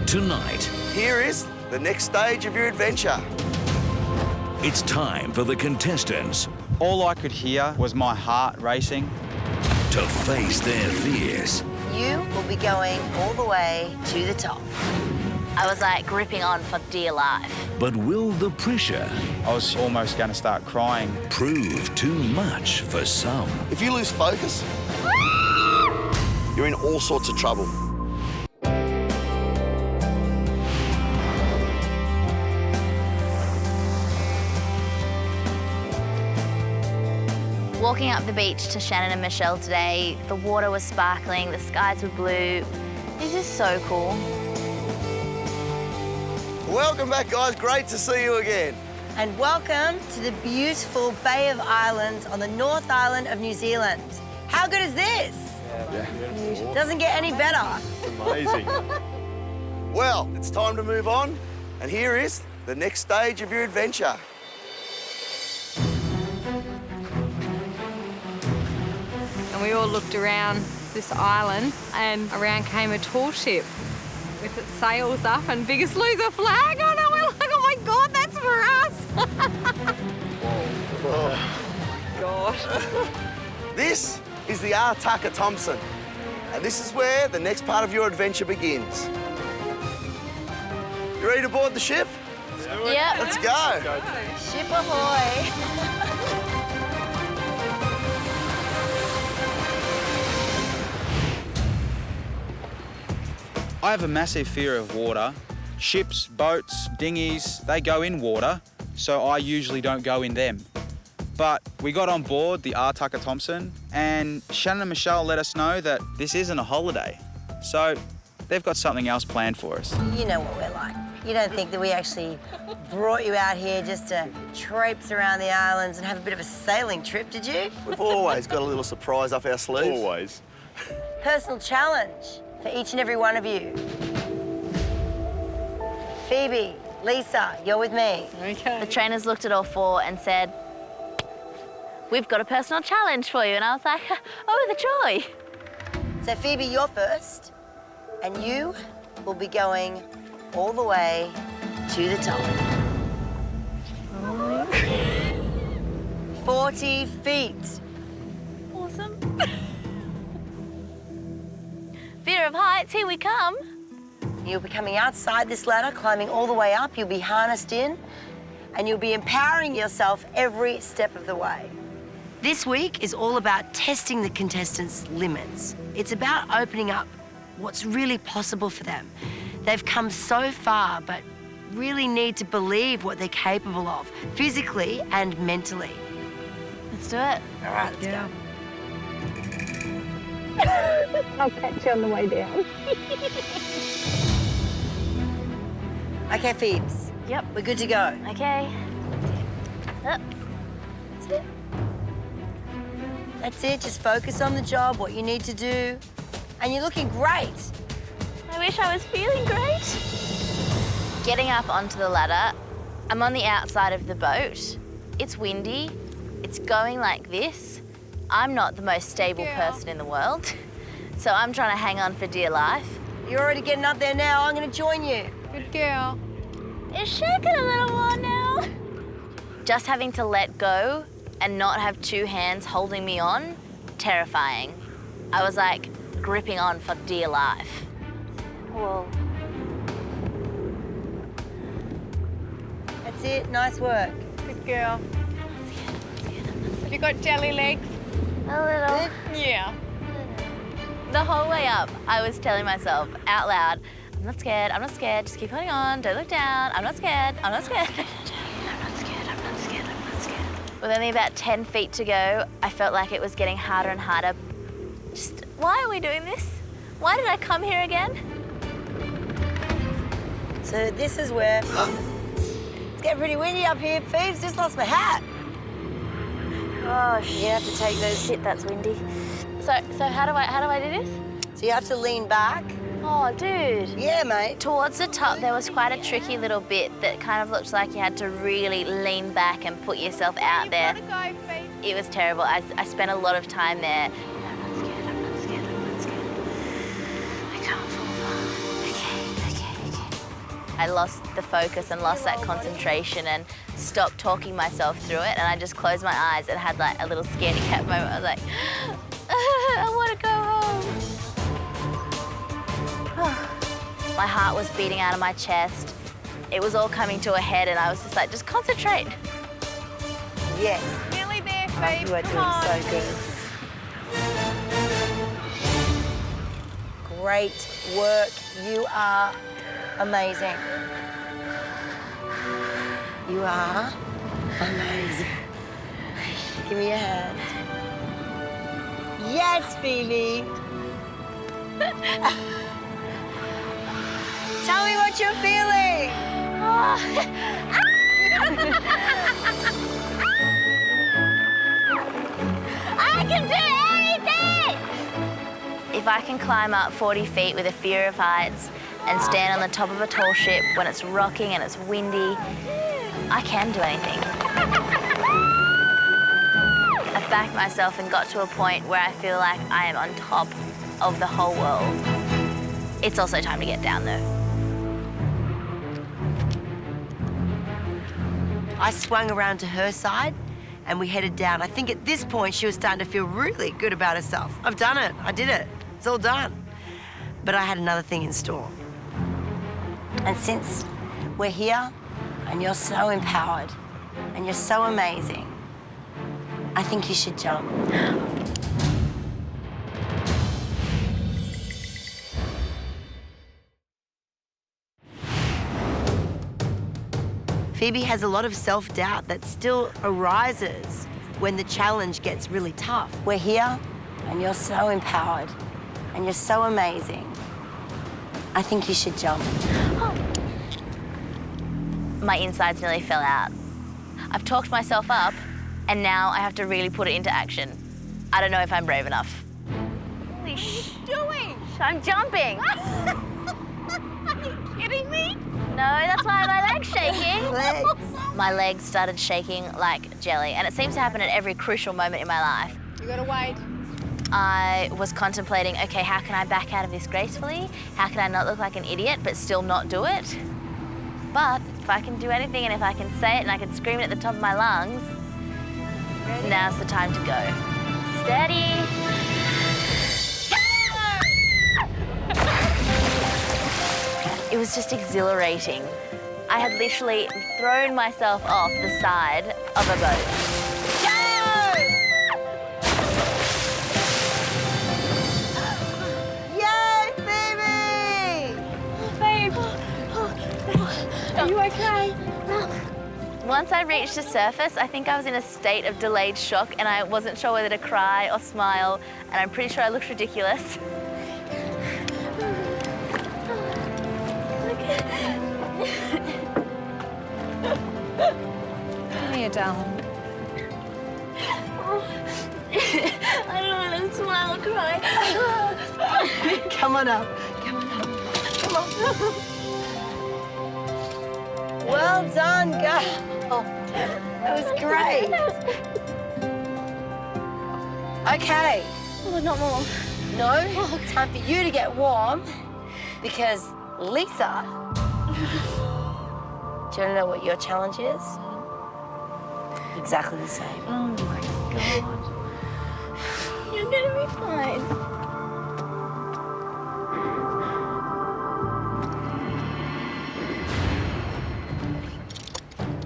Tonight, Here is the next stage of your adventure. it's time for the contestants All I could hear was my heart racing. to face their fears. You will be going all the way to the top. I was like gripping on for dear life. But will the pressure I was almost going to start crying. prove too much for some? If you lose focus, you're in all sorts of trouble. Walking up the beach to Shannon and Michelle today, the water was sparkling, the skies were blue. It's just so cool. Welcome back, guys. Great to see you again. And welcome to the beautiful Bay of Islands on the North Island of New Zealand. How good is this? Doesn't get any better. Amazing. Well, it's time to move on. And here is the next stage of your adventure. And we all looked around this island, and around came a tall ship with its sails up and biggest loser flag on it. We're like, oh my God, that's for us. God. This is the Artaka Thompson. And this is where the next part of your adventure begins. You ready to board the ship? Yep. Let's go. Ship ahoy. I have a massive fear of water. Ships, boats, dinghies, they go in water, so I usually don't go in them. But we got on board the Artaka Thompson, and Shannon and Michelle let us know that this isn't a holiday. So they've got something else planned for us. You know what we're like. You don't think that we actually brought you out here just to traipse around the islands and have a bit of a sailing trip, did you? We've always got a little surprise up our sleeves. Always. Personal challenge for each and every one of you. Phoebe, Lisa, you're with me. Okay. The trainers looked at all four and said, "We've got a personal challenge for you." And I was like, oh, the joy. So Phoebe, you're first, and you will be going all the way to the top. 40 feet. Awesome. Fear of heights, here we come. You'll be coming outside this ladder, climbing all the way up. You'll be harnessed in, and you'll be empowering yourself every step of the way. This week is all about testing the contestants' limits. It's about opening up what's really possible for them. They've come so far, but really need to believe what they're capable of, physically and mentally. Let's do it. All right, let's go. I'll catch you on the way down. Okay, Phoebes. Yep. We're good to go. Okay. Up. That's it. That's it. Just focus on the job, what you need to do. And you're looking great. I wish I was feeling great. Getting up onto the ladder, I'm on the outside of the boat. It's windy. It's going like this. I'm not the most stable person in the world, so I'm trying to hang on for dear life. You're already getting up there now. I'm going to join you. Good girl. It's shaking a little more now. Just having to let go and not have two hands holding me on, terrifying. I was like gripping on for dear life. Whoa. That's it. Nice work. Good girl. Have you got jelly legs? A little. Yeah. The whole way up, I was telling myself out loud, I'm not scared, I'm not scared, just keep holding on, don't look down, I'm not scared, I'm not scared. I'm not scared, I'm not scared, I'm not scared. With only about 10 feet to go, I felt like it was getting harder and harder. Just, why are we doing this? Why did I come here again? So this is where... It's getting pretty windy up here. Phoebes, just lost my hat. Oh, You have to take those... shit, that's windy. So how do I do this? So you have to lean back. Oh, dude. Yeah, mate. Towards the top, there was quite a tricky little bit that kind of looked like you had to really lean back and put yourself out there. Gotta go, Phoebe. It was terrible. I spent a lot of time there. I'm not scared, I'm not scared, I'm not scared. I can't fall far. Okay. I lost the focus and lost that concentration and stopped talking myself through it, and I just closed my eyes and had like a little scaredy cat moment. I was like, I want to go home. My heart was beating out of my chest. It was all coming to a head, and I was just like, just concentrate. Yes. Nearly there, Phoebe. You are Come doing on. so good. Great work. You are amazing. You are amazing. Give me a hand. Yes, Phoebe. Tell me what you're feeling. I can do anything! If I can climb up 40 feet with a fear of heights and stand on the top of a tall ship when it's rocking and it's windy, I can do anything. I backed myself and got to a point where I feel like I am on top of the whole world. It's also time to get down though. I swung around to her side and we headed down. I think at this point she was starting to feel really good about herself. I've done it. I did it. It's all done. But I had another thing in store. And since we're here and you're so empowered and you're so amazing, I think you should jump. Phoebe has a lot of self-doubt that still arises when the challenge gets really tough. We're here, and you're so empowered, and you're so amazing. I think you should jump. My insides nearly fell out. I've talked myself up, and now I have to really put it into action. I don't know if I'm brave enough. What are you doing? I'm jumping. Are you kidding me? No, that's why my leg's shaking. Legs. My legs started shaking like jelly, and it seems to happen at every crucial moment in my life. You gotta wait. I was contemplating, okay, how can I back out of this gracefully? How can I not look like an idiot but still not do it? But if I can do anything and if I can say it and I can scream it at the top of my lungs, now's the time to go. Steady. It was just exhilarating. I had literally thrown myself off the side of a boat. Yay, Phoebe! Babe. Are you okay? Once I reached the surface, I think I was in a state of delayed shock and I wasn't sure whether to cry or smile, and I'm pretty sure I looked ridiculous. Come here, darling. I don't want to smile or cry. Come on up. Come on up. Come on. Well done, girl. That was great. Okay. Oh, not more. No, time for you to get warm because Lisa, do you want to know what your challenge is? Exactly the same. Oh my God. You're gonna be fine.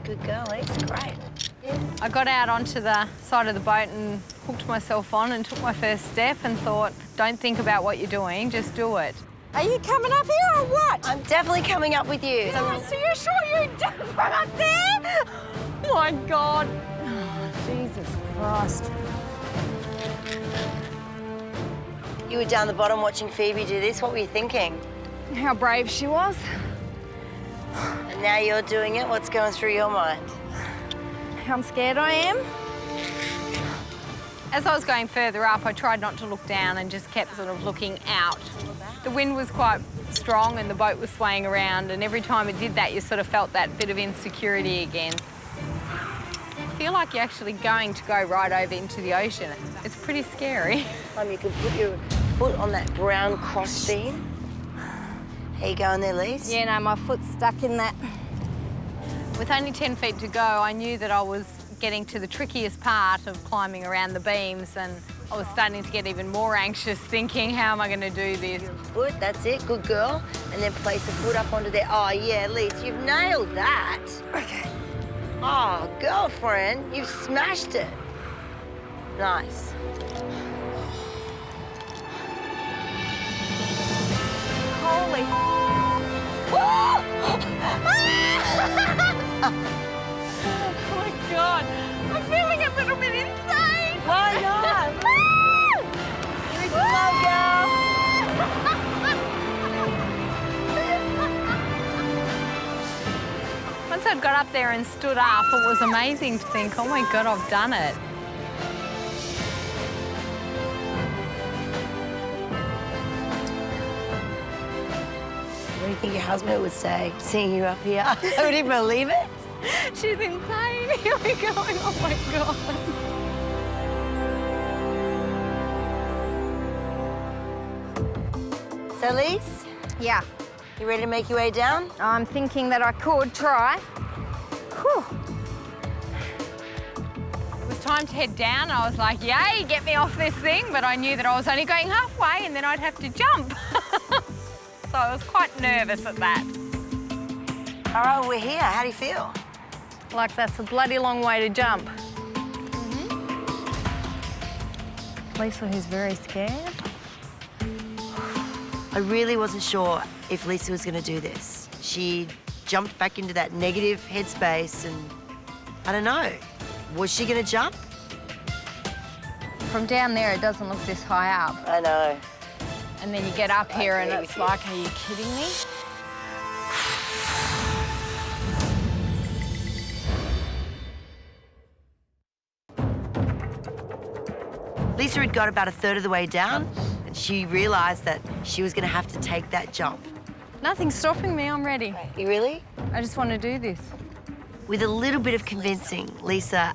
Good girl, Lisa. Great. I got out onto the side of the boat and hooked myself on and took my first step and thought, don't think about what you're doing, just do it. Are you coming up here or what? I'm definitely coming up with you. So you're sure you're done from up there? Oh my God. Oh, Jesus Christ. You were down the bottom watching Phoebe do this. What were you thinking? How brave she was. And now you're doing it. What's going through your mind? How scared I am. As I was going further up, I tried not to look down and just kept sort of looking out. The wind was quite strong and the boat was swaying around, and every time it did that, you sort of felt that bit of insecurity again. I feel like you're actually going to go right over into the ocean. It's pretty scary. You can put your foot on that brown crossbeam How you going there, Lise? Yeah, no, my foot's stuck in that. With only 10 feet to go, I knew that I was getting to the trickiest part of climbing around the beams, and I was starting to get even more anxious, thinking, how am I going to do this? Foot, that's it, good girl. And then place the foot up onto there. Oh, yeah, Lise, you've nailed that. Okay. Oh, girlfriend, you've smashed it. Nice. Holy... Oh my God, I'm feeling a little bit insane. Why not? Give me some love, girl. Once I'd got up there and stood up, it was amazing to think, oh my God, I've done it. What do you think your husband would say, seeing you up here? Would he believe it? She's insane. Here we go. Oh my God. So, Lise, Yeah, you ready to make your way down? I'm thinking that I could try. Whew. It was time to head down. I was like, yay, get me off this thing. But I knew that I was only going halfway and then I'd have to jump. So I was quite nervous at that. All right, we're here. How do you feel? Like that's a bloody long way to jump. Lisa, who's very scared. I really wasn't sure if Lisa was going to do this. She jumped back into that negative headspace and I don't know. Was she going to jump? From down there, it doesn't look this high up. I know. And then you get up here and agree it's with you. like, are you kidding me? Lisa had got about a third of the way down and she realised that she was going to have to take that jump. Nothing's stopping me, I'm ready. You really? I just want to do this. With a little bit of convincing, Lisa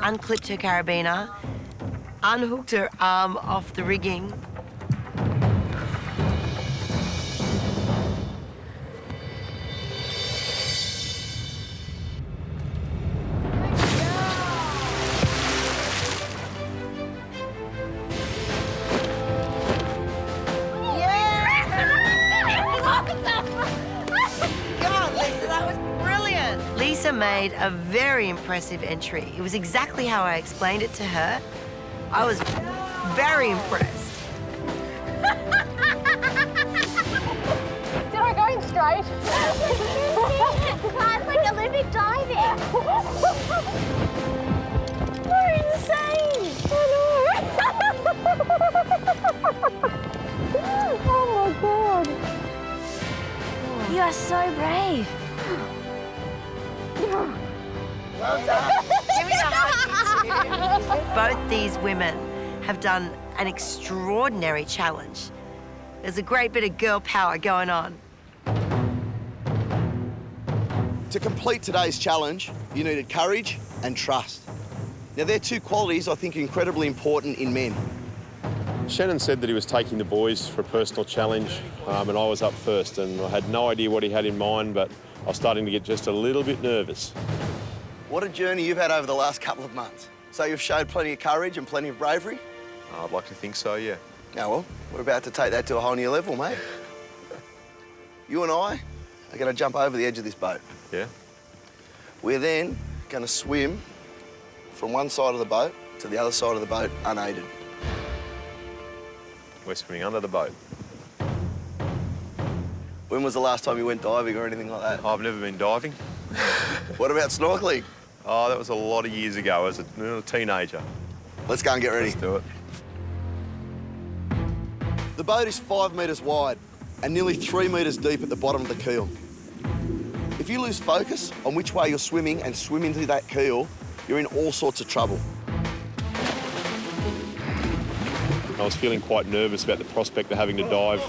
unclipped her carabiner, unhooked her arm off the rigging. Lisa made a very impressive entry. It was exactly how I explained it to her. I was very impressed. Did I go in straight? It's like Olympic diving. You're insane. Oh my God. You are so brave. Well done. Give me the hug. Both these women have done an extraordinary challenge. There's a great bit of girl power going on. To complete today's challenge, you needed courage and trust. Now, they're two qualities I think are incredibly important in men. Shannan said that he was taking the boys for a personal challenge, and I was up first, and I had no idea what he had in mind, but I was starting to get just a little bit nervous. What a journey you've had over the last couple of months. So you've showed plenty of courage and plenty of bravery? I'd like to think so, yeah. Now, well, we're about to take that to a whole new level, mate. You and I are going to jump over the edge of this boat. Yeah? We're then going to swim from one side of the boat to the other side of the boat unaided. We're swimming under the boat. When was the last time you went diving or anything like that? I've never been diving. What about snorkeling? Oh, that was a lot of years ago as a teenager. Let's go and get ready. Let's do it. The boat is 5 metres wide and nearly 3 metres deep at the bottom of the keel. If you lose focus on which way you're swimming and swim into that keel, you're in all sorts of trouble. I was feeling quite nervous about the prospect of having to dive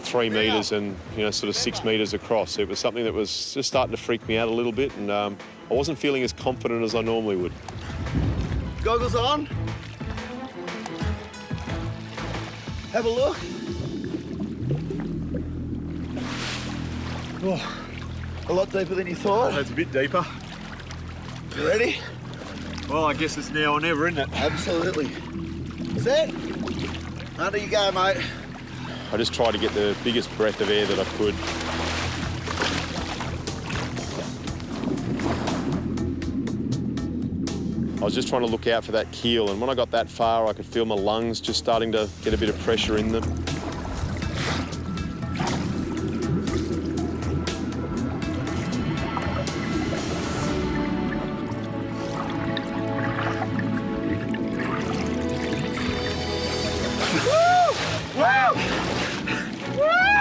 3 metres and, sort of 6 metres across. It was something that was just starting to freak me out a little bit, and I wasn't feeling as confident as I normally would. Goggles on. Have a look. Oh, a lot deeper than you thought. That's a bit deeper. You ready? Well, I guess it's now or never, isn't it? Absolutely. Set. Under you go, mate. I just tried to get the biggest breath of air that I could. I was just trying to look out for that keel, and when I got that far, I could feel my lungs just starting to get a bit of pressure in them.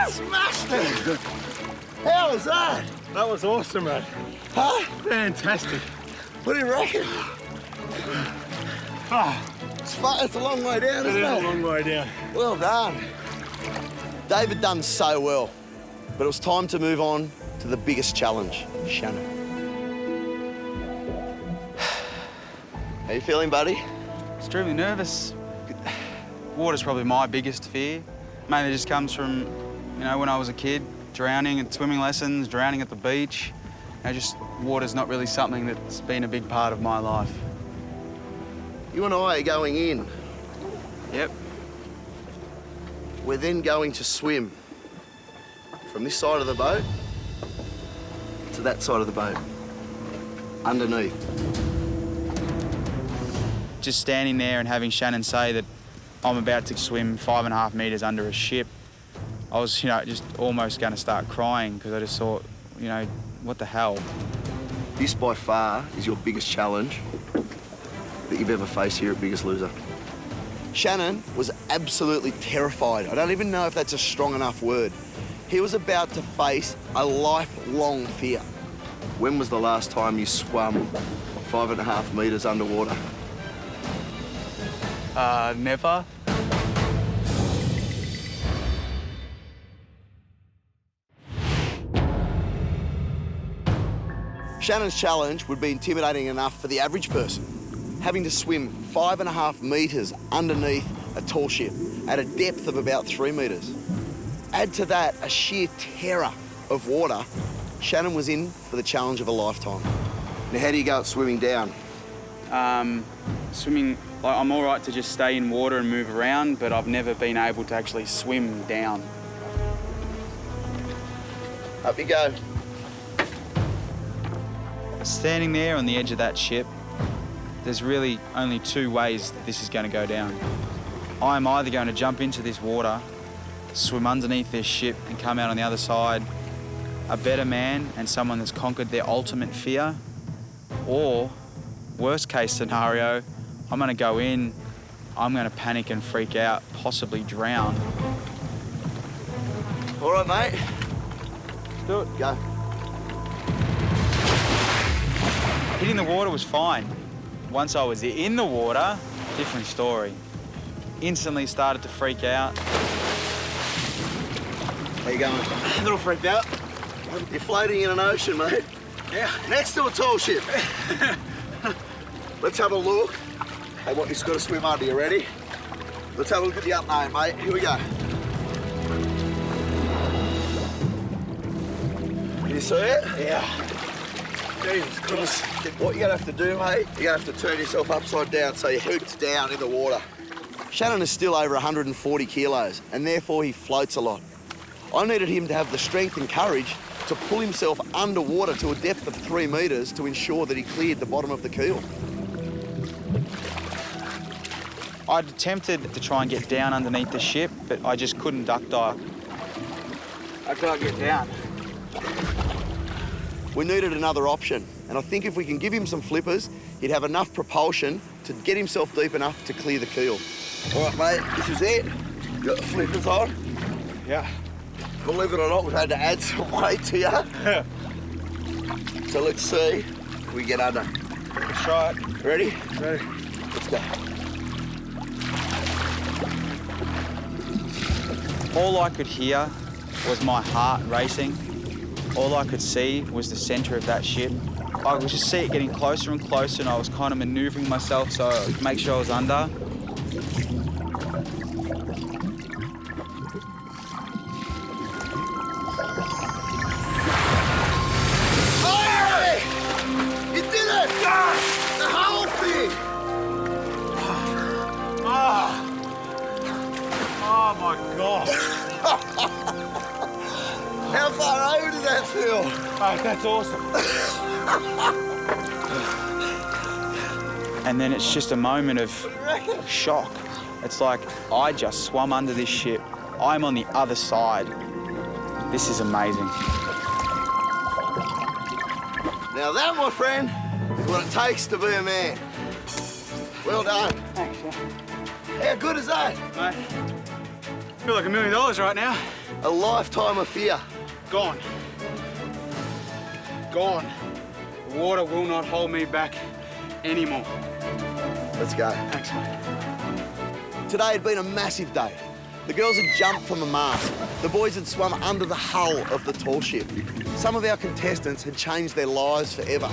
Smashed it! How was that? That was awesome, mate. Huh? Fantastic. What do you reckon? It's a long way down, isn't It it? is a long way down. Well done. David done so well, but it was time to move on to the biggest challenge, Shannan. How you feeling, buddy? Extremely nervous. Water's probably my biggest fear. Mainly just comes from, you know, when I was a kid, drowning at swimming lessons, drowning at the beach. You know, just water's not really something that's been a big part of my life. You and I are going in. Yep. We're then going to swim from this side of the boat to that side of the boat, underneath. Just standing there and having Shannan say that I'm about to swim 5.5 metres under a ship, I was, you know, just almost going to start crying because I just thought, you know, what the hell? This by far is your biggest challenge that you've ever faced here at Biggest Loser. Shannan was absolutely terrified. I don't even know if that's a strong enough word. He was about to face a lifelong fear. When was the last time you swum 5.5 metres underwater? Never. Shannan's challenge would be intimidating enough for the average person, having to swim 5.5 metres underneath a tall ship at a depth of about 3 metres. Add to that a sheer terror of water, Shannan was in for the challenge of a lifetime. Now, how do you go at swimming down? Swimming, like, I'm all right to just stay in water and move around, but I've never been able to actually swim down. Up you go. Standing there on the edge of that ship, there's really only two ways that this is going to go down. I'm either going to jump into this water, swim underneath this ship and come out on the other side a better man and someone that's conquered their ultimate fear, or worst case scenario, I'm going to go in, I'm going to panic and freak out, possibly drown. All right, mate. Do it. Go. Hitting the water was fine. Once I was in the water, different story. Instantly started to freak out. How you going? A little freaked out. You're floating in an ocean, mate. Yeah. Next to a tall ship. Let's have a look at what you've got to swim under. You ready? Let's have a look at the upname, mate. Here we go. Can you see it? Yeah. Jesus Christ. What you're going to have to do, mate, you're going to have to turn yourself upside down so your hoop's down in the water. Shannan is still over 140 kilos, and therefore he floats a lot. I needed him to have the strength and courage to pull himself underwater to a depth of 3 metres to ensure that he cleared the bottom of the keel. I'd attempted to try and get down underneath the ship, but I just couldn't duck dive. I can't get down. We needed another option, and I think if we can give him some flippers, he'd have enough propulsion to get himself deep enough to clear the keel. All right, mate, this is it. You got the flippers on? Yeah. Believe it or not, we've had to add some weight to you. So let's see if we get under. Let's try it. Ready? Ready. Let's go. All I could hear was my heart racing. All I could see was the centre of that ship. I could just see it getting closer and closer, and I was kind of manoeuvring myself so I could make sure I was under. that feel? Mate, that's awesome. And then it's just a moment of shock. It's like, I just swum under this ship. I'm on the other side. This is amazing. Now that, my friend, is what it takes to be a man. Well done. Thanks, yeah. How good is that? Mate, I feel like $1 million right now. A lifetime of fear. Gone. Gone. The water will not hold me back anymore. Let's go. Thanks, mate. Today had been a massive day. The girls had jumped from the mast. The boys had swum under the hull of the tall ship. Some of our contestants had changed their lives forever.